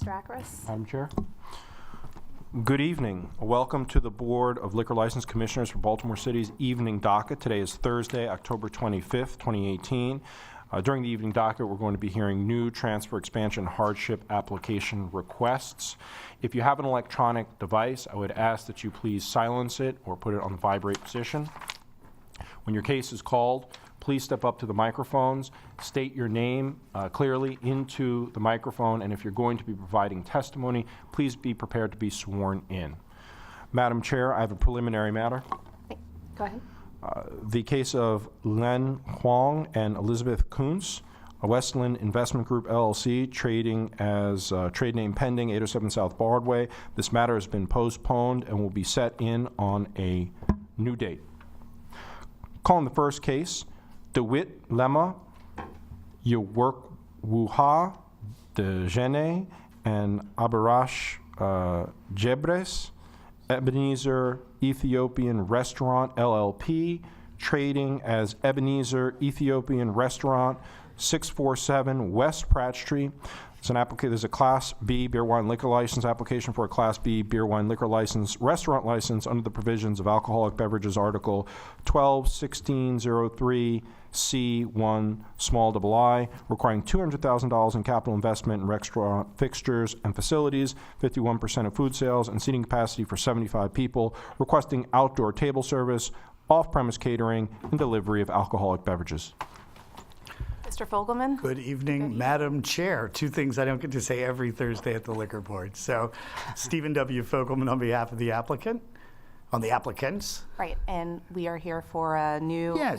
Mr. Akras. Madam Chair. Good evening. Welcome to the Board of Liquor License Commissioners for Baltimore City's evening docket. Today is Thursday, October 25th, 2018. During the evening docket, we're going to be hearing new transfer expansion hardship application requests. If you have an electronic device, I would ask that you please silence it or put it on the vibrate position. When your case is called, please step up to the microphones, state your name clearly into the microphone, and if you're going to be providing testimony, please be prepared to be sworn in. Madam Chair, I have a preliminary matter. Go ahead. The case of Len Huang and Elizabeth Kuntz, Westland Investment Group LLC, trading as trade name pending, 807 South Broadway. This matter has been postponed and will be set in on a new date. Calling the first case, DeWitt Lemma, Yework Wuha, Dejene, and Abarash Jebres, Ebenezer Ethiopian Restaurant LLP, trading as Ebenezer Ethiopian Restaurant, 647 West Pratt Street. It's an application. There's a Class B beer, wine, liquor license application for a Class B beer, wine, liquor license, restaurant license under the provisions of Alcoholic Beverages Article 12-1603C1 small I, requiring $200,000 in capital investment in restaurant fixtures and facilities, 51% of food sales, and seating capacity for 75 people, requesting outdoor table service, off-premise catering, and delivery of alcoholic beverages. Mr. Fogelman. Good evening, Madam Chair. Two things I don't get to say every Thursday at the Liquor Board. So, Stephen W. Fogelman on behalf of the applicants. Right, and we are here for an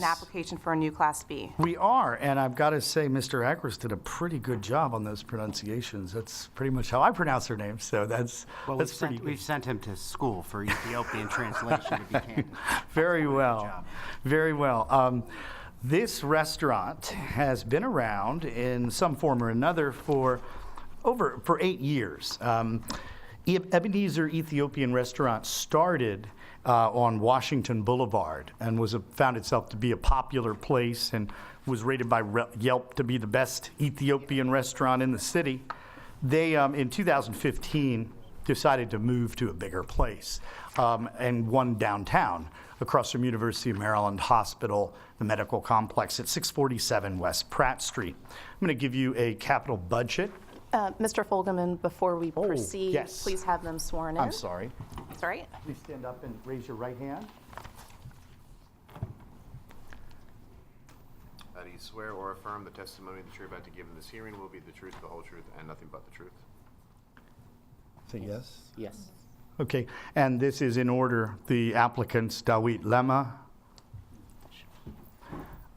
application for a new Class B. We are, and I've got to say, Mr. Akras did a pretty good job on those pronunciations. That's pretty much how I pronounce her name, so that's pretty good. We've sent him to school for Ethiopian translation, if you can. Very well, very well. This restaurant has been around in some form or another for 8 years. Ebenezer Ethiopian Restaurant started on Washington Boulevard and found itself to be a popular place and was rated by Yelp to be the best Ethiopian restaurant in the city. They, in 2015, decided to move to a bigger place and one downtown across from University of Maryland Hospital, the medical complex at 647 West Pratt Street. I'm going to give you a capital budget. Mr. Fogelman, before we proceed, yes. Please have them sworn in. I'm sorry. That's all right. Please stand up and raise your right hand. That you swear or affirm the testimony that you're about to give in this hearing will be the truth, the whole truth, and nothing but the truth. Say yes. Yes. Okay, and this is in order. The applicants, DeWitt Lemma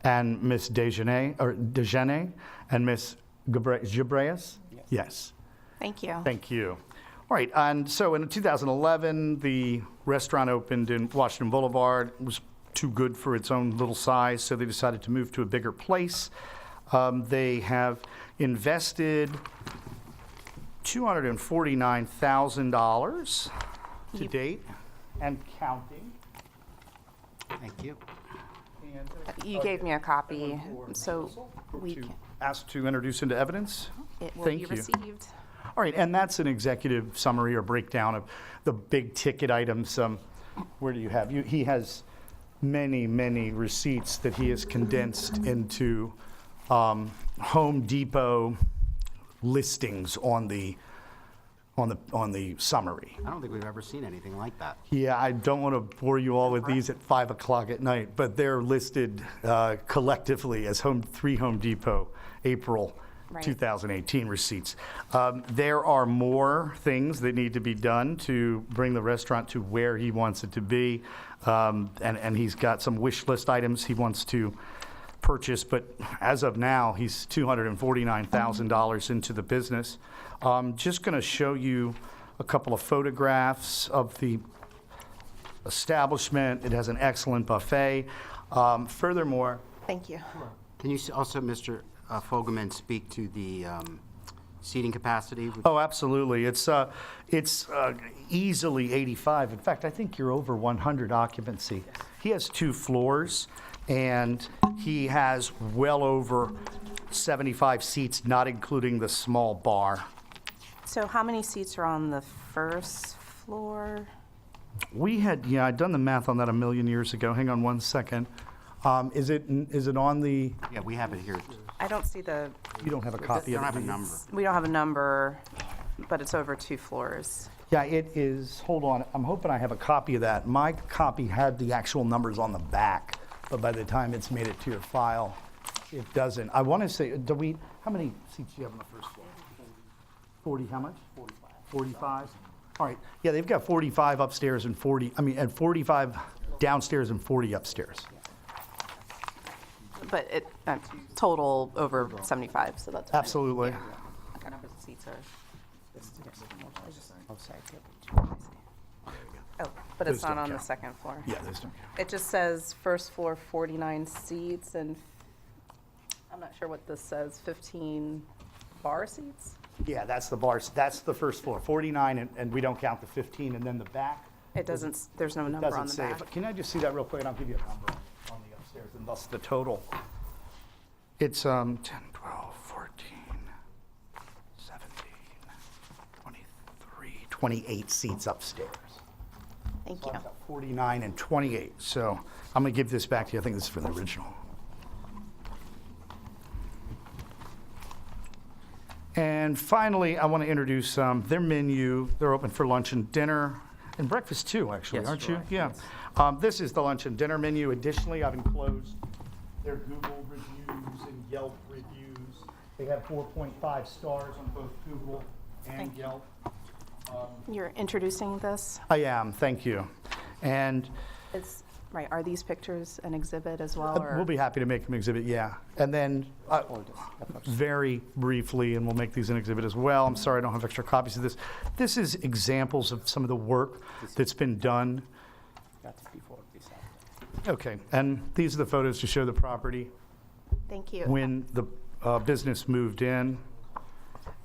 and Ms. Dejene and Ms. Jebreas? Yes. Thank you. Thank you. All right, and so in 2011, the restaurant opened in Washington Boulevard. It was too good for its own little size, so they decided to move to a bigger place. They have invested $249,000 to date and counting. Thank you. And You gave me a copy, so we to can, ask to introduce into evidence. it will Thank be you. received. All right, and that's an executive summary or breakdown of the big ticket items. Where do you have? He has many, many receipts that he has condensed into Home Depot listings on the summary. I don't think we've ever seen anything like that. Yeah, I don't want to bore you all with these at 5 o'clock at night, but they're listed collectively as three Home Depot April Right. 2018 receipts. There are more things that need to be done to bring the restaurant to where he wants it to be, and he's got some wish list items he wants to purchase, but as of now, he's $249,000 into the business. Just going to show you a couple of photographs of the establishment. It has an excellent buffet. Furthermore, Thank you. Can you also, Mr. Fogelman, speak to the seating capacity? oh, absolutely. It's easily 85. In fact, I think you're over 100 occupancy. He has 2 floors, and he has well over 75 seats, not including the small bar. So how many seats are on the first floor? I'd done the math on that a million years ago. Hang on one second. Is it on the, Yeah, we have it here. I don't see you don't have a copy We of don't it? have a number. we don't have a number, but it's over 2 floors. Yeah, it is, hold on, I'm hoping I have a copy of that. My copy had the actual numbers on the back, but by the time it's made it to your file, it doesn't. I want to say, how many seats do you have on the first floor? 40, how much? 45. 45? All right, yeah, they've got 45 upstairs and 45 downstairs and 40 upstairs. But it, total over 75, so that's. fine. Absolutely. What number of seats are? Oh, sorry. Oh, but it's Those not don't on the count. second floor. Yeah, those don't count. It just says first floor 49 seats and I'm not sure what this says, 15 bar seats? Yeah, that's the bars, that's the first floor, 49, and we don't count the 15, and then the back. It doesn't, there's no number on Doesn't the say, back. can I just see that real quick, and I'll give you a number on the upstairs, and thus the total. It's 10, 12, 14, 17, 23, 28 seats upstairs. Thank So you. I've got 49 and 28, so I'm going to give this back to you. I think this is from the original. And finally, I want to introduce their menu. They're open for lunch and dinner, and breakfast too, actually, Yes, aren't you? correct, Yeah. This is the lunch and dinner menu. Additionally, I've enclosed their Google reviews and Yelp reviews. They have 4.5 stars on both Google and Thank you. Yelp. You're introducing this? I am, thank you. And It's, right, are these pictures an exhibit as well? or- we'll be happy to make them exhibit, yeah. And then, very briefly, and we'll make these an exhibit as well. I'm sorry I don't have extra copies of this. This is examples of some of the work that's been done. That's before this after. Okay, and these are the photos to show the property Thank you. when the business moved in.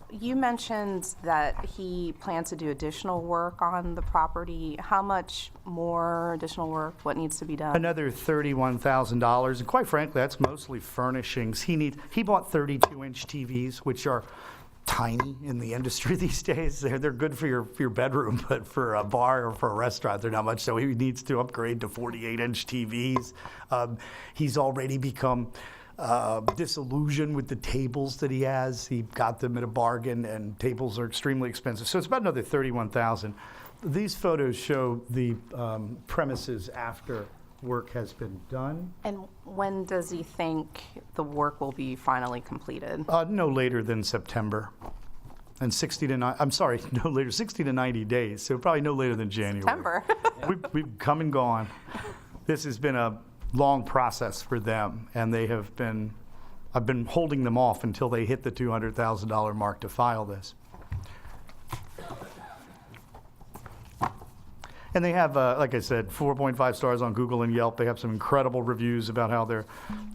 You mentioned that he plans to do additional work on the property. How much more additional work? What needs to be done? Another $31,000, and quite frankly, that's mostly furnishings. He bought 32-inch TVs, which are tiny in the industry these days. They're good for your bedroom, but for a bar or for a restaurant, they're not much. So he needs to upgrade to 48-inch TVs. He's already become disillusioned with the tables that he has. He got them at a bargain, and tables are extremely expensive. So it's about another $31,000. These photos show the premises after work has been done. And when does he think the work will be finally completed? No later than September. And 60 to 90 days. So probably no later than January. September. We've come and gone. This has been a long process for them, and I've been holding them off until they hit the $200,000 mark to file this. And they have, like I said, 4.5 stars on Google and Yelp. They have some incredible reviews about how they're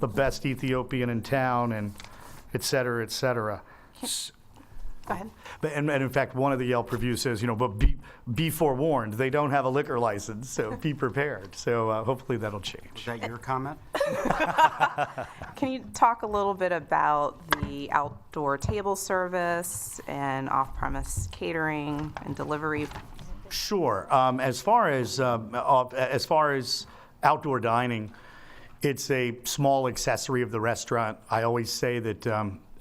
the best Ethiopian in town, and et cetera, et cetera. Go ahead. And in fact, one of the Yelp reviews says, but be forewarned, they don't have a liquor license, so be prepared. So hopefully that'll change. Is that your comment? Can you talk a little bit about the outdoor table service and off-premise catering and delivery? Sure. As far as outdoor dining, it's a small accessory of the restaurant. I always say that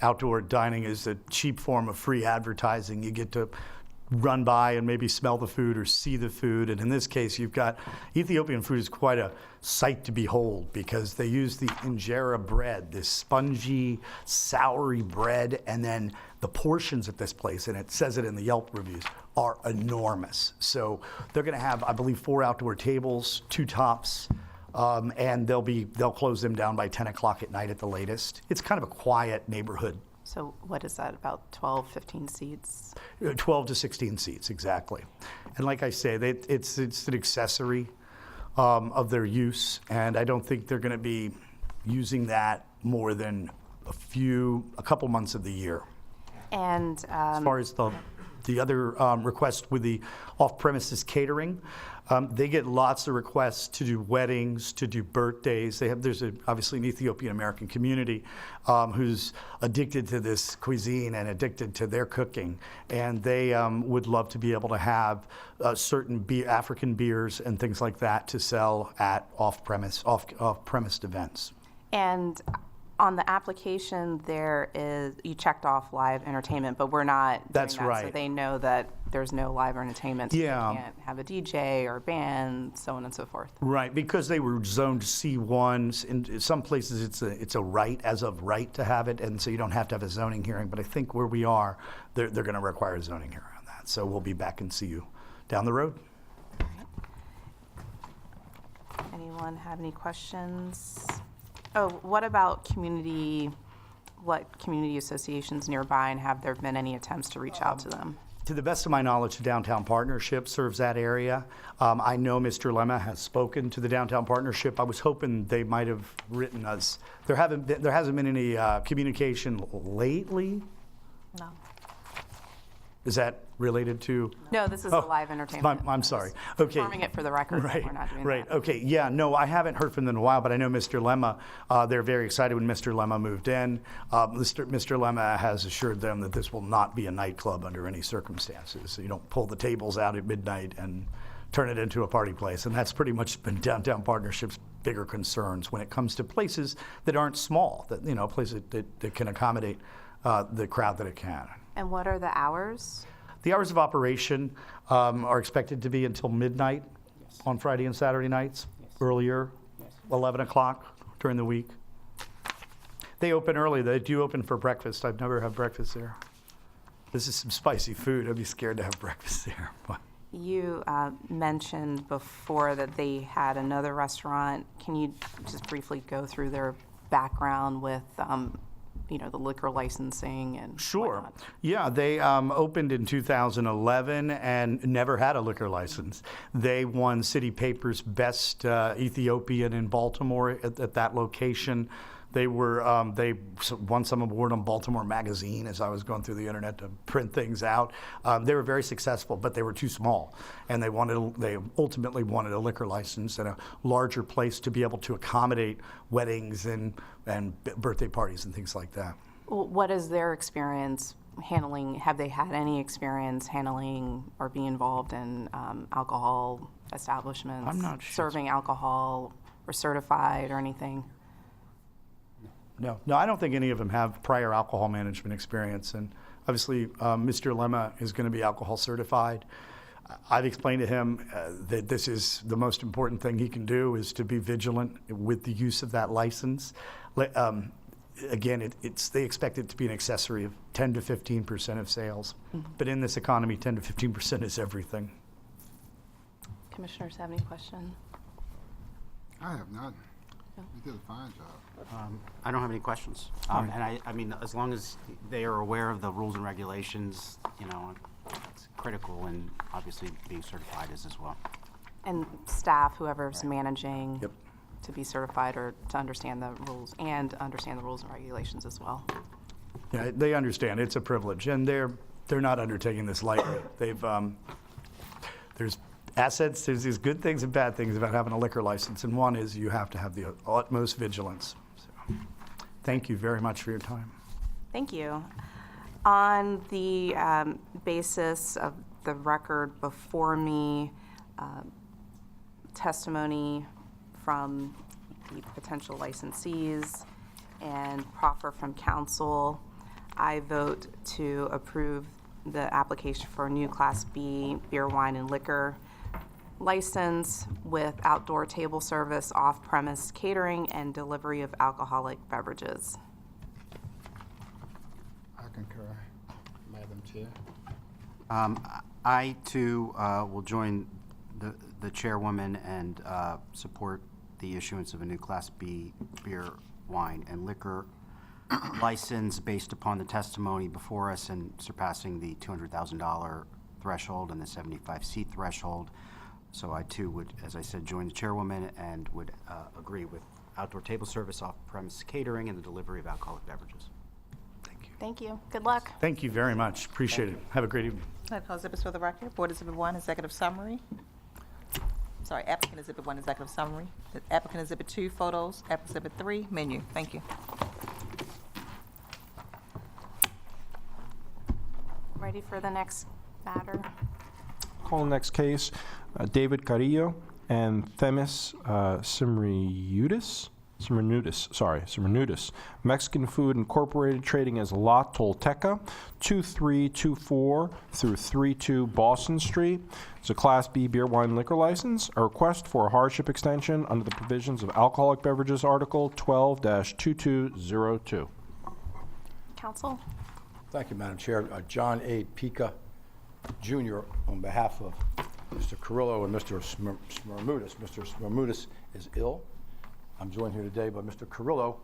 outdoor dining is a cheap form of free advertising. You get to run by and maybe smell the food or see the food. And in this case, you've got Ethiopian food is quite a sight to behold because they use the injera bread, this spongy, soury bread, and then the portions at this place, and it says it in the Yelp reviews, are enormous. So they're going to have, I believe, 4 outdoor tables, 2 tops. And they'll close them down by 10 o'clock at night at the latest. It's kind of a quiet neighborhood. So what is that, about 12, 15 seats? 12 to 16 seats, exactly. And like I say, it's an accessory of their use, and I don't think they're going to be using that more than a couple months of the year. And As far as the other request with the off-premises catering, They get lots of requests to do weddings, to do birthdays. There's obviously an Ethiopian American community who's addicted to this cuisine and addicted to their cooking, and they would love to be able to have certain African beers and things like that to sell at off-premise events. And on the application, you checked off live entertainment, but we're not doing That's that. So right. they know that there's no live entertainment. So Yeah. they can't have a DJ or a band, so on and so forth. Right, because they were zoned C1. In some places, it's a right, as of right, to have it, and so you don't have to have a zoning hearing. But I think where we are, they're going to require a zoning hearing on that. So we'll be back and see you down the road. Anyone have any questions? Oh, what about community associations nearby, and have there been any attempts to reach out to them? To the best of my knowledge, the Downtown Partnership serves that area. I know Mr. Lemma has spoken to the Downtown Partnership. I was hoping they might have written us. There hasn't been any communication lately. No. Is that related to? No, this is a live entertainment. I'm sorry. Okay. Confirming it for the record. Right, We're not doing right. that. Okay, yeah, no, I haven't heard from them in a while, but I know Mr. Lemma, they're very excited when Mr. Lemma moved in. Mr. Lemma has assured them that this will not be a nightclub under any circumstances. So you don't pull the tables out at midnight and turn it into a party place. And that's pretty much been Downtown Partnership's bigger concerns when it comes to places that aren't small, places that can accommodate the crowd that it can. And what are the hours? The hours of operation are expected to be until midnight on Friday and Saturday nights, earlier, 11 o'clock during the week. They open early. They do open for breakfast. I've never had breakfast there. This is some spicy food. I'd be scared to have breakfast there. But You mentioned before that they had another restaurant. Can you just briefly go through their background with the liquor licensing and Sure. whatnot? Yeah, they opened in 2011 and never had a liquor license. They won City Paper's Best Ethiopian in Baltimore at that location. They won some award on Baltimore Magazine as I was going through the internet to print things out. They were very successful, but they were too small, and they ultimately wanted a liquor license and a larger place to be able to accommodate weddings and birthday parties and things like that. Well, what is their experience handling? Have they had any experience handling or being involved in alcohol establishments? I'm not sure. Serving alcohol or certified or anything? No, I don't think any of them have prior alcohol management experience. And obviously, Mr. Lemma is going to be alcohol certified. I've explained to him that this is the most important thing he can do is to be vigilant with the use of that license. Again, they expect it to be an accessory of 10 to 15% of sales. But in this economy, 10 to 15% is everything. Commissioners have any questions? I have none. You did a fine job. I don't have any questions. And I mean, as long as they are aware of the rules and regulations, it's critical, and obviously being certified is as well. And staff, whoever's managing, Yep. to be certified or to understand the rules and regulations as well. Yeah, they understand it's a privilege, and they're not undertaking this lightly. There's assets, there's these good things and bad things about having a liquor license, and one is you have to have the utmost vigilance. So, thank you very much for your time. Thank you. On the basis of the record before me, testimony from the potential licensees and proffer from council, I vote to approve the application for a new Class B beer, wine, and liquor license with outdoor table service, off-premise catering, and delivery of alcoholic beverages. I concur, Madam Chair. I, too, will join the chairwoman and support the issuance of a new Class B beer, wine, and liquor license based upon the testimony before us and surpassing the $200,000 threshold and the 75-seat threshold. So I, too, would, as I said, join the chairwoman and would agree with outdoor table service, off-premise catering, and the delivery of alcoholic beverages. Thank you. Thank you. Good luck. Thank you very much. Appreciate it. Have a great evening. I'll call Zippers for the record. Board Exhibit 1, Executive Summary. sorry, applicant exhibit 1, executive summary. Applicant exhibit 2, photos. Applicant exhibit 3, menu. Thank you. Ready for the next matter? Call the next case, David Carrillo and Themis Simonides, Mexican Food Incorporated, trading as La Tolteca, 2324 through 32 Boston Street. It's a Class B beer, wine, liquor license. A request for a hardship extension under the provisions of Alcoholic Beverages Article 12-2202. Counsel? Thank you, Madam Chair. John A. Pica, Jr., on behalf of Mr. Carrillo and Mr. Smormudis. Mr. Smormudis is ill. I'm joined here today by Mr. Carrillo,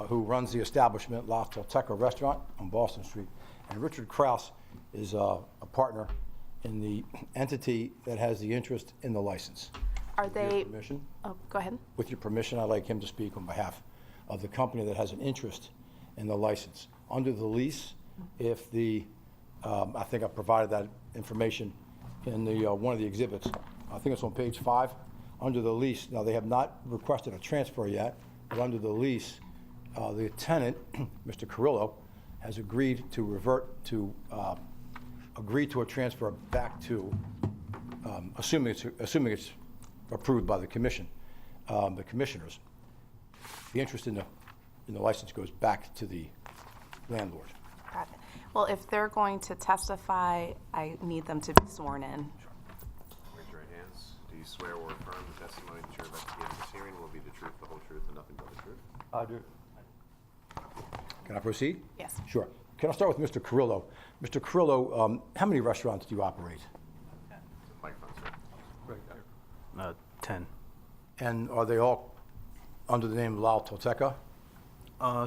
who runs the establishment, La Tolteca Restaurant on Boston Street. And Richard Kraus is a partner in the entity that has the interest in the license. Are With your they, permission? oh, go ahead. With your permission, I'd like him to speak on behalf of the company that has an interest in the license. Under the lease, if the, I think I provided that information in the, one of the exhibits. I think it's on page 5. Under the lease, now they have not requested a transfer yet, but under the lease, the tenant, Mr. Carrillo, has agreed to revert to, agree to a transfer back to, assuming it's approved by the commission, the commissioners. The interest in the license goes back to the landlord. Got it. Well, if they're going to testify, I need them to be sworn in. Raise your right hands. Do you swear or affirm the testimony that you're about to give in this hearing will be the truth, the whole truth, and nothing but the truth? I do. Can I proceed? Yes. Sure. Can I start with Mr. Carrillo? Mr. Carrillo, how many restaurants do you operate? Microphone, sir. 10. And are they all under the name La Tolteca?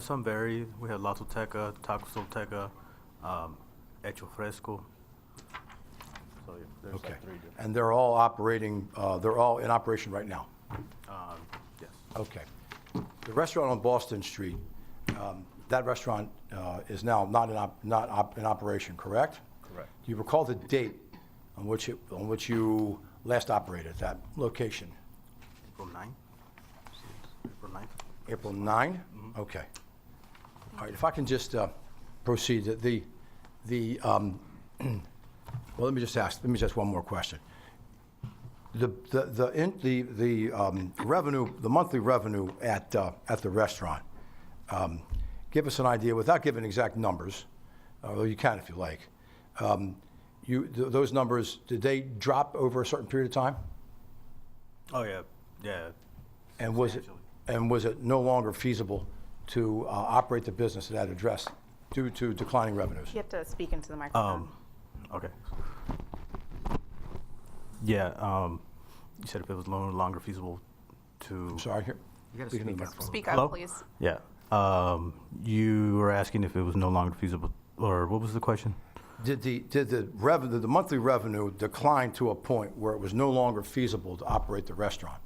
Some vary. We have La Tolteca, Taco Tolteca, Hecho Fresco. So yeah, there's Okay. like 3 different. And they're all operating, they're all in operation right now? Yes. Okay. The restaurant on Boston Street, that restaurant is now not in operation, correct? Correct. Do you recall the date on which you last operated that location? April 9. April 9th. April 9? Okay. All right, if I can just proceed, well, let me just ask one more question. The revenue, the monthly revenue at the restaurant, give us an idea, without giving exact numbers, although you can if you like. Those numbers, did they drop over a certain period of time? Oh yeah, yeah. And was it no longer feasible to operate the business at that address due to declining revenues? You have to speak into the microphone. Okay. Yeah. You said if it was no longer feasible to. I'm sorry, here. You gotta Speak into the speak up. microphone. Speak up, Hello? please. Yeah. You were asking if it was no longer feasible, or what was the question? Did the monthly revenue decline to a point where it was no longer feasible to operate the restaurant?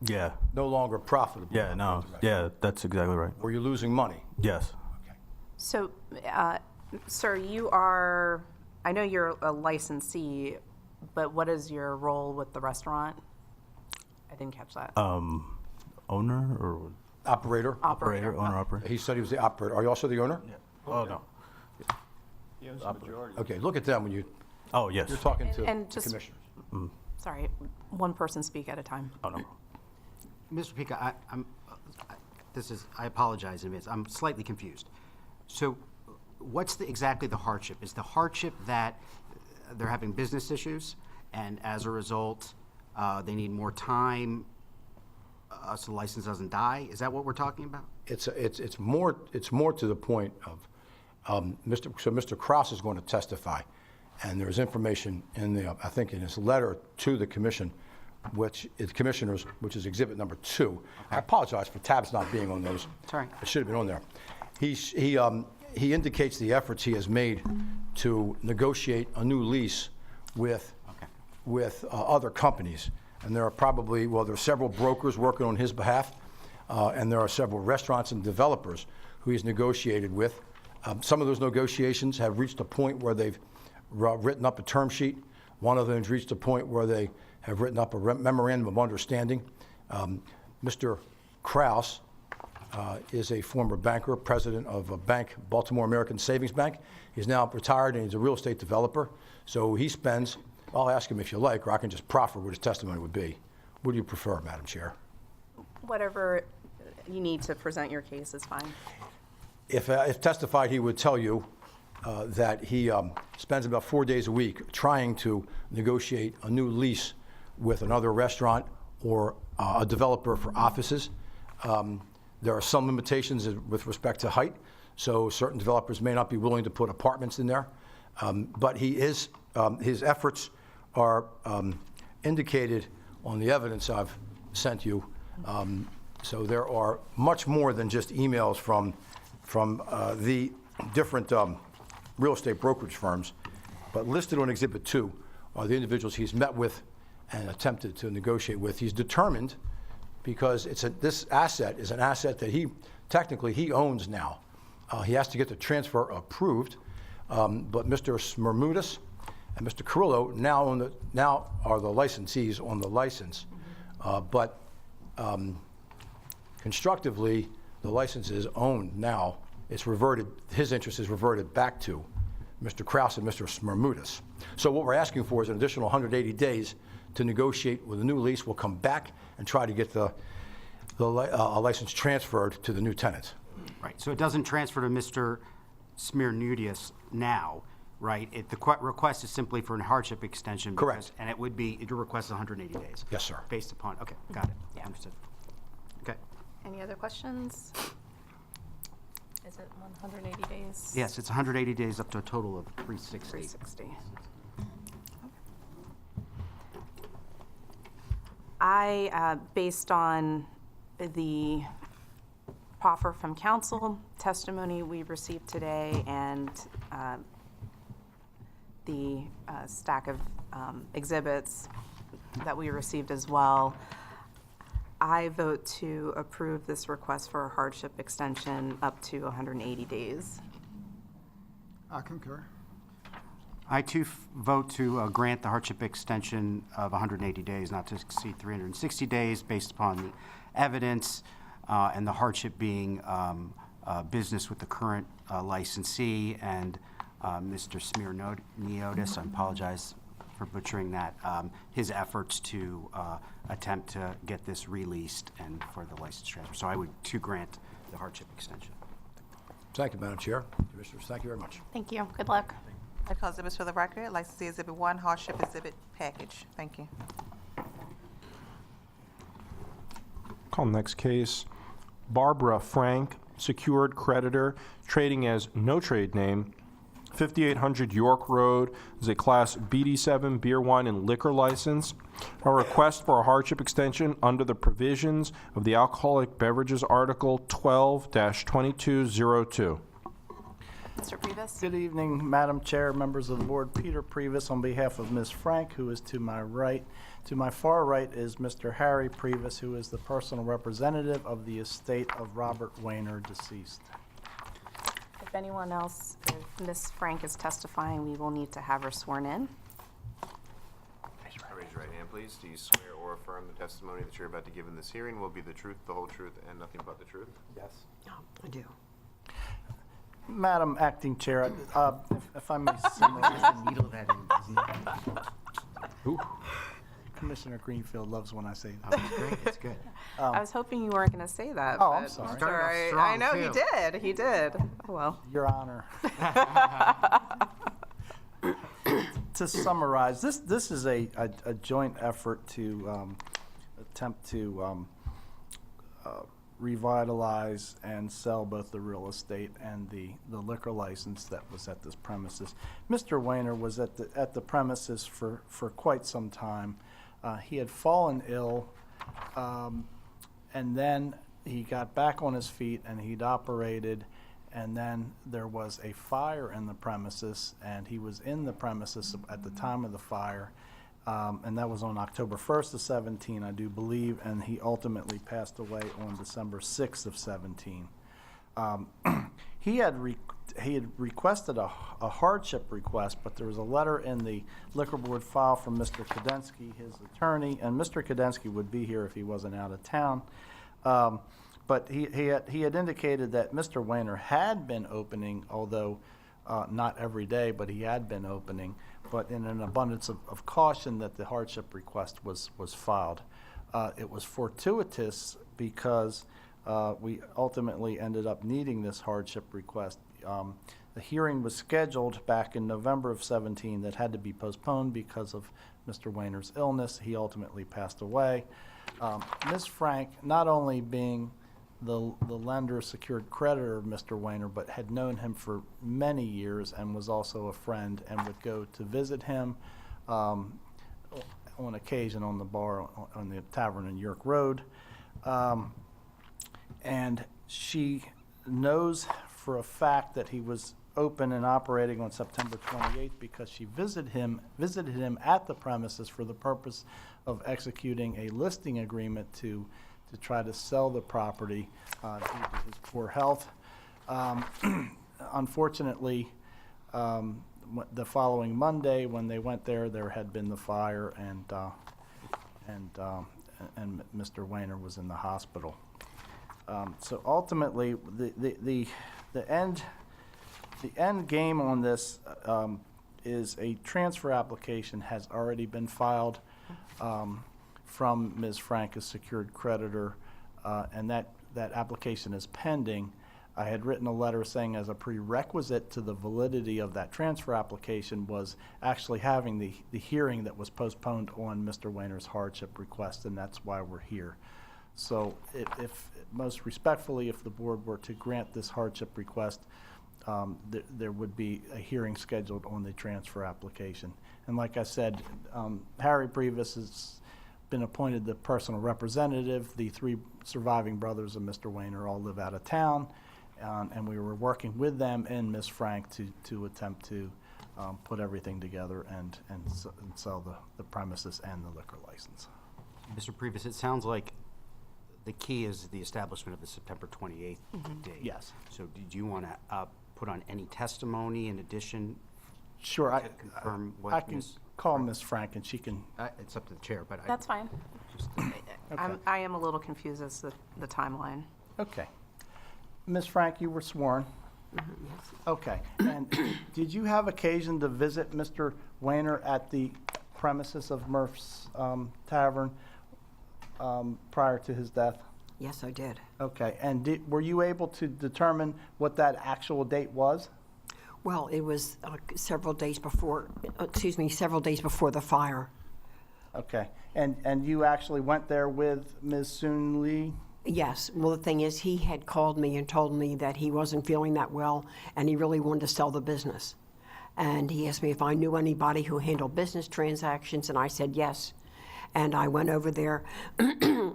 Yeah. No longer profitable? to Yeah. operate No. the restaurant? Yeah. That's exactly right. Were you losing money? Yes. Okay. So, sir, you are, I know you're a licensee, but what is your role with the restaurant? I didn't catch that. Owner or Operator? operator? Owner operator. He said he was the operator. Are you also the owner? Yeah. Oh no. He owns the majority. Okay, look at them when you're Oh yes. talking to And the just- commissioners. Sorry, one person speak at a time. Oh no. Mr. Pica, I apologize in advance. I'm slightly confused. So what's exactly the hardship? Is the hardship that they're having business issues, and as a result, they need more time so the license doesn't die? Is that what we're talking about? It's more to the point of, Mr. Kraus is going to testify, and there's information in I think in his letter to the commission, which is commissioners, which is exhibit number 2. I apologize for tabs not being on those. It's all right. It should have been on there. He indicates the efforts he has made to negotiate a new lease with other companies. And there are probably, well, there are several brokers working on his behalf, and there are several restaurants and developers who he's negotiated with. Some of those negotiations have reached a point where they've written up a term sheet. One of them has reached a point where they have written up a memorandum of understanding. Mr. Kraus is a former banker, president of a bank, Baltimore American Savings Bank. He's now retired and he's a real estate developer. So he spends, I'll ask him if you like, or I can just proffer what his testimony would be. What do you prefer, Madam Chair? Whatever you need to present your case is fine. If testified, he would tell you that he spends about 4 days a week trying to negotiate a new lease with another restaurant or a developer for offices. There are some limitations with respect to height, so certain developers may not be willing to put apartments in there. But he is, his efforts are indicated on the evidence I've sent you. So there are much more than just emails from the different real estate brokerage firms. But listed on Exhibit 2 are the individuals he's met with and attempted to negotiate with. He's determined, because this asset is an asset that technically he owns now. He has to get the transfer approved, but Mr. Smermudis and Mr. Carrillo now are the licensees on the license. But constructively, the license is owned now. It's reverted, his interest is reverted back to Mr. Kraus and Mr. Smermudis. So what we're asking for is an additional 180 days to negotiate with a new lease. We'll come back and try to get the license transferred to the new tenant. Right, so it doesn't transfer to Mr. Smirnudius now, right? The request is simply for a hardship extension. Correct. And it would be, your request is 180 days. Yes, sir. Based upon, okay, got it. Yeah. Understood. Okay. Any other questions? Is it 180 days? Yes, it's 180 days up to a total of 360. 360. I, based on the proffer from council, testimony we received today, and the stack of exhibits that we received as well, I vote to approve this request for a hardship extension up to 180 days. I concur. I too vote to grant the hardship extension of 180 days, not to exceed 360 days, based upon the evidence and the hardship being business with the current licensee and Mr. Smirniotis, I apologize for butchering that, his efforts to attempt to get this released and for the license transfer. So I would to grant the hardship extension. Thank you, Madam Chair. Commissioners, thank you very much. Thank you. Good luck. I call exhibits for the record. Licensee Exhibit 1, hardship exhibit package. Thank you. Call next case. Barbara Frank, secured creditor, trading as no trade name, 5800 York Road, is a Class BD7 beer, wine, and liquor license. A request for a hardship extension under the provisions of the Alcoholic Beverages Article 12-2202. Mr. Priebus? Good evening, Madam Chair, members of the board. Peter Priebus on behalf of Ms. Frank, who is to my right. To my far right is Mr. Harry Priebus, who is the personal representative of the estate of Robert Wayner, deceased. If anyone else, if Ms. Frank is testifying, we will need to have her sworn in. Raise your right hand, please. Do you swear or affirm the testimony that you're about to give in this hearing will be the truth, the whole truth, and nothing but the truth? Yes. I do. Madam Acting Chair, if I may summarize. Needle that in, doesn't it? Commissioner Greenfield loves when I say that. Oh, it's great, it's good. I was hoping you weren't going to say that. Oh, I'm but sorry. it's Started off all right. strong, I know he too. did. He did. Oh, well. Your Honor. To summarize, this is a joint effort to attempt to revitalize and sell both the real estate and the liquor license that was at this premises. Mr. Wayner was at the premises for quite some time. He had fallen ill, and then he got back on his feet and he'd operated, and then there was a fire in the premises, and he was in the premises at the time of the fire, and that was on October 1st of 17, I do believe, and he ultimately passed away on December 6th of 17. He had he had requested a hardship request, but there was a letter in the liquor board file from Mr. Kadensky, his attorney, and Mr. Kadensky would be here if he wasn't out of town. But he had indicated that Mr. Weiner had been opening, although not every day, but he had been opening, but in an abundance of caution that the hardship request was filed. It was fortuitous because we ultimately ended up needing this hardship request. The hearing was scheduled back in November of 17 that had to be postponed because of Mr. Weiner's illness. He ultimately passed away. Ms. Frank, not only being the lender secured creditor of Mr. Weiner, but had known him for many years and was also a friend and would go to visit him on occasion on the bar on the tavern in York Road. And she knows for a fact that he was open and operating on September 28th because she visited him at the premises for the purpose of executing a listing agreement to try to sell the property due to his poor health. Unfortunately, the following Monday, when they went there had been the fire, and Mr. Weiner was in the hospital. So ultimately, the end game on this is a transfer application has already been filed from Ms. Frank as secured creditor, and that application is pending. I had written a letter saying as a prerequisite to the validity of that transfer application was actually having the hearing that was postponed on Mr. Weiner's hardship request, and that's why we're here. So if most respectfully, if the board were to grant this hardship request, there would be a hearing scheduled on the transfer application. And like I said, Harry Previs has been appointed the personal representative. The 3 surviving brothers of Mr. Weiner all live out of town, and we were working with them and Ms. Frank to attempt to put everything together and sell the premises and the liquor license. Mr. Previs, it sounds like the key is the establishment of the September 28th date. Yes. So did you want to put on any testimony in addition? Sure, to confirm what I can Ms. call Ms. Frank and she can. It's up to the chair, but That's fine. Okay. I am a little confused as to the timeline. Okay. Ms. Frank, you were sworn. Okay. And did you have occasion to visit Mr. Weiner at the premises of Murph's Tavern prior to his death? Yes, I did. Okay. And were you able to determine what that actual date was? Well, it was several days before the fire. Okay. And you actually went there with Ms. Soon Lee? Yes. Well, the thing is, he had called me and told me that he wasn't feeling that well, and he really wanted to sell the business. And he asked me if I knew anybody who handled business transactions, and I said yes. And I went over there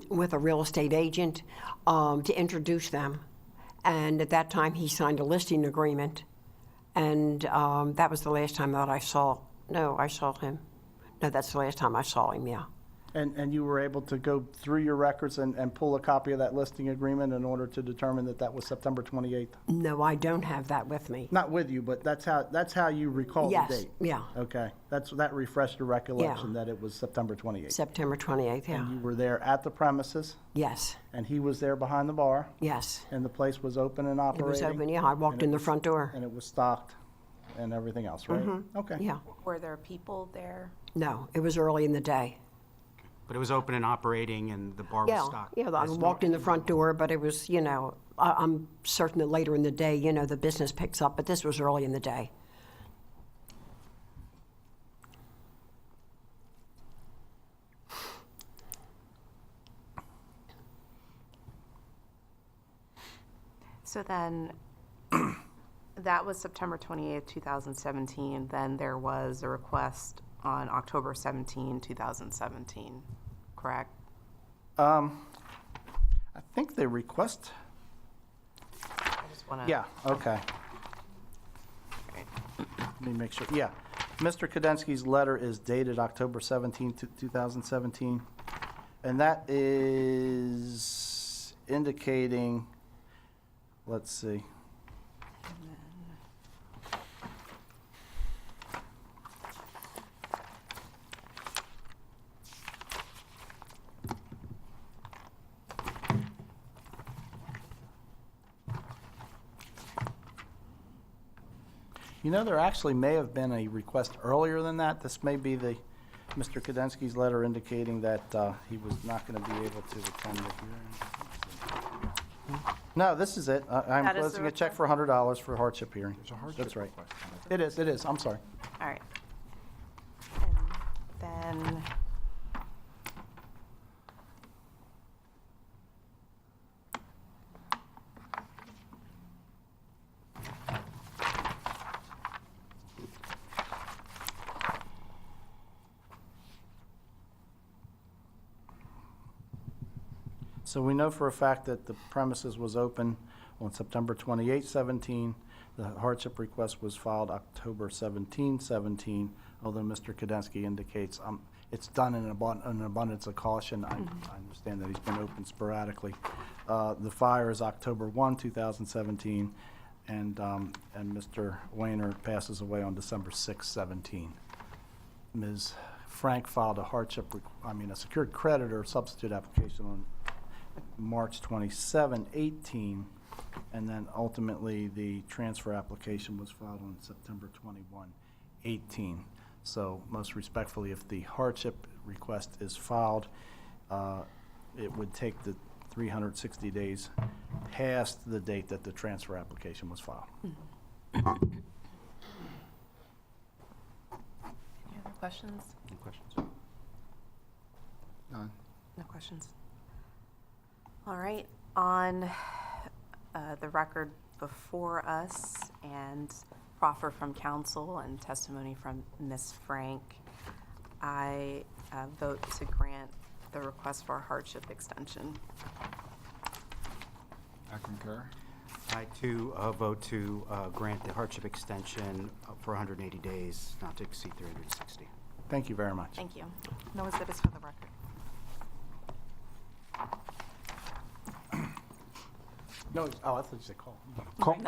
with a real estate agent to introduce them. And at that time, he signed a listing agreement. And that was the last time that I saw him. No, that's the last time I saw him, yeah. And you were able to go through your records and pull a copy of that listing agreement in order to determine that that was September 28th? No, I don't have that with me. Not with you, but that's how you recall the Yes, date? yeah. Okay. That refreshed your recollection that it was September 28th? September 28th, yeah. And you were there at the premises, Yes, and he was there behind the bar, yes. and the place was open and It operating? was open, yeah. I walked And in it the was- front door. And it was stocked and everything else, right? Okay. Yeah. Were there people there? No, it was early in the day. But it was open and operating, and the bar was Yeah, stocked. yeah, I as walked in the normal. front door, but it was, I'm certain that later in the day, the business picks up, but this was early in the day. So then, that was September 28th, 2017. Then there was a request on October 17, 2017, correct? I think they request, I just want to. yeah, okay. Let me make sure, yeah. Mr. Kadensky's letter is dated October 17, 2017, and that is indicating, let's see. You know, there actually may have been a request earlier than that. This may be Mr. Kadensky's letter indicating that he was not going to be able to attend the hearing. No, this is it. I'm That is the closing a check for $100 for hardship hearing. That's right. It is. I'm sorry. All right. And then, So we know for a fact that the premises was open on September 28, 17. The hardship request was filed October 17, 17, although Mr. Kadensky indicates it's done in an abundance of caution. I understand that he's been open sporadically. The fire is October 1, 2017, and Mr. Wayner passes away on December 6, 17. Ms. Frank filed a secured creditor substitute application on March 27, 18, and then ultimately the transfer application was filed on September 21, 18. So most respectfully, if the hardship request is filed, it would take the 360 days past the date that the transfer application was filed. any other questions? Any questions? None. No questions. All right, on the record before us and proffer from counsel and testimony from Ms. Frank, I vote to grant the request for a hardship extension. I concur. I too vote to grant the hardship extension for 180 days, not to exceed 360. Thank you very much. Thank you. No exhibits for the record. No, I thought you said call. Calling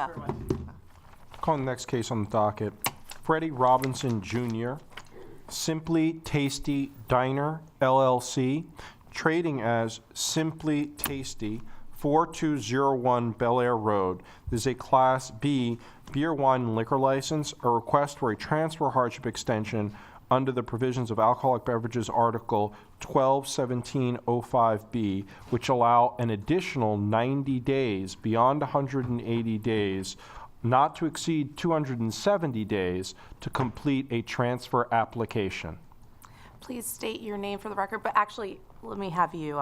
the next case on the docket, Freddie Robinson Jr., Simply Tasty Diner, LLC, trading as Simply Tasty, 4201 Bel Air Road. This is a Class B beer, wine, and liquor license. A request for a transfer hardship extension under the provisions of Alcoholic Beverages Article 121705B, which allow an additional 90 days beyond 180 days, not to exceed 270 days, to complete a transfer application. Please state your name for the record, but actually, let me have you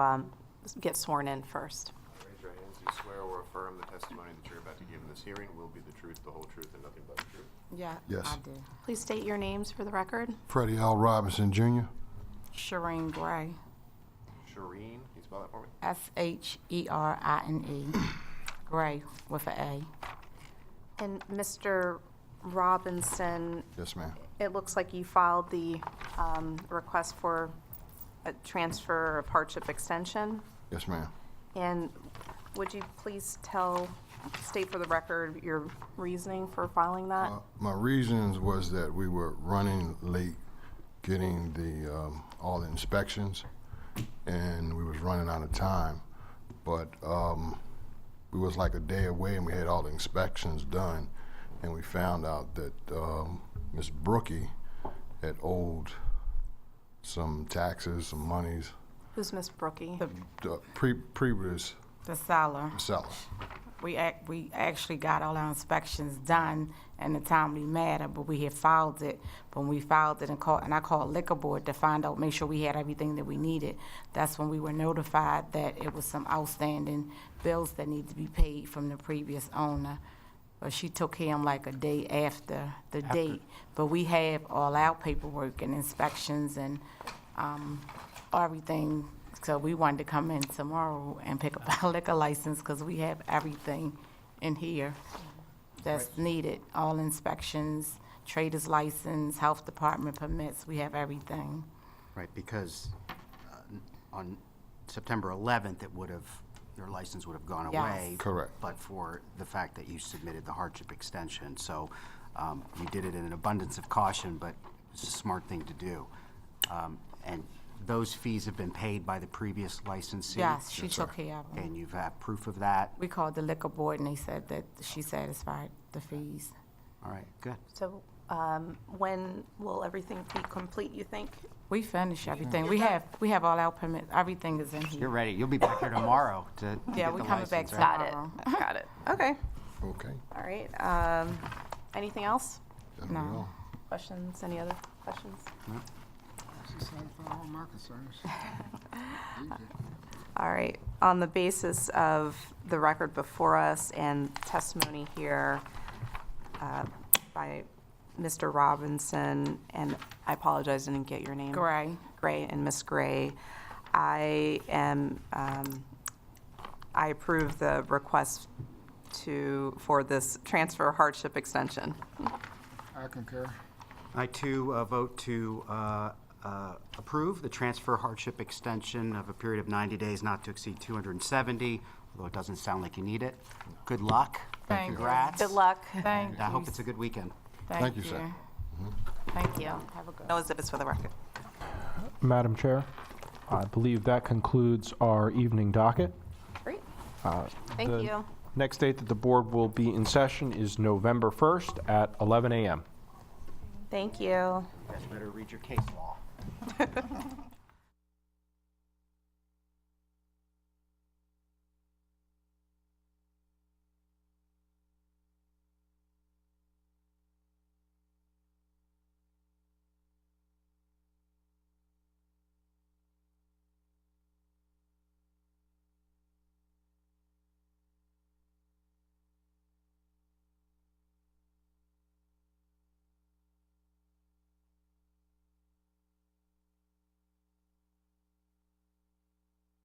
get sworn in first. Raise your hands. Do you swear or affirm the testimony that you're about to give in this hearing will be the truth, the whole truth, and nothing but the truth? Yeah, Yes. I do. Please state your names for the record. Freddie L. Robinson Jr. Shireen Gray, Shireen, can you spell that for me? Sherine, Gray with an A. And Mr. Robinson, Yes, ma'am. it looks like you filed the request for a transfer of hardship extension. Yes, ma'am. And would you please state for the record your reasoning for filing that? My reasons was that we were running late getting all the inspections, and we was running out of time. But we was like a day away, and we had all the inspections done, and we found out that Miss Brookie had owed some taxes, some monies, Who's Miss Brookie? the previous The seller. seller. We actually got all our inspections done in a timely manner, but we had filed it. When we filed it and I called Liquor Board to find out, make sure we had everything that we needed. That's when we were notified that it was some outstanding bills that need to be paid from the previous owner. But she took him like a day after the date. But we have all our paperwork and inspections and everything. So we wanted to come in tomorrow and pick up our liquor license because we have everything in here that's needed. All inspections, trader's license, health department permits, we have everything. Right, because on September 11th, your license would have gone Yes. away. Correct. But for the fact that you submitted the hardship extension. So you did it in an abundance of caution, but it's a smart thing to do. And those fees have been paid by the previous licensee? Yes, she took care of them. And you've had proof of that? We called the liquor board and they said that she satisfied the fees. All right, good. So when will everything be complete, you think? We finished everything. We have all our permits. Everything is in here. You're ready. You'll be back here tomorrow to Yeah, get we're the coming back license, right? tomorrow. Got it. Okay. Okay. All right. Anything else? That'll be No. all. Questions? Any other questions? All right. On the basis of the record before us and testimony here by Mr. Robinson, and I apologize, I didn't get your name. Gray. Gray and Miss Gray, I approve the request for this transfer hardship extension. I concur. I too vote to approve the transfer hardship extension of a period of 90 days not to exceed 270, although it doesn't sound like you need it. Good luck. Thank you. Congrats. Good luck. Thank And I you. hope it's a good weekend. Thank you, sir. Thank you. Have a good No exhibits for the record. Madam Chair, I believe that concludes our evening docket. Great. Thank the you. Next date that the board will be in session is November 1st at 11 a.m. Thank you. You guys better read your case law.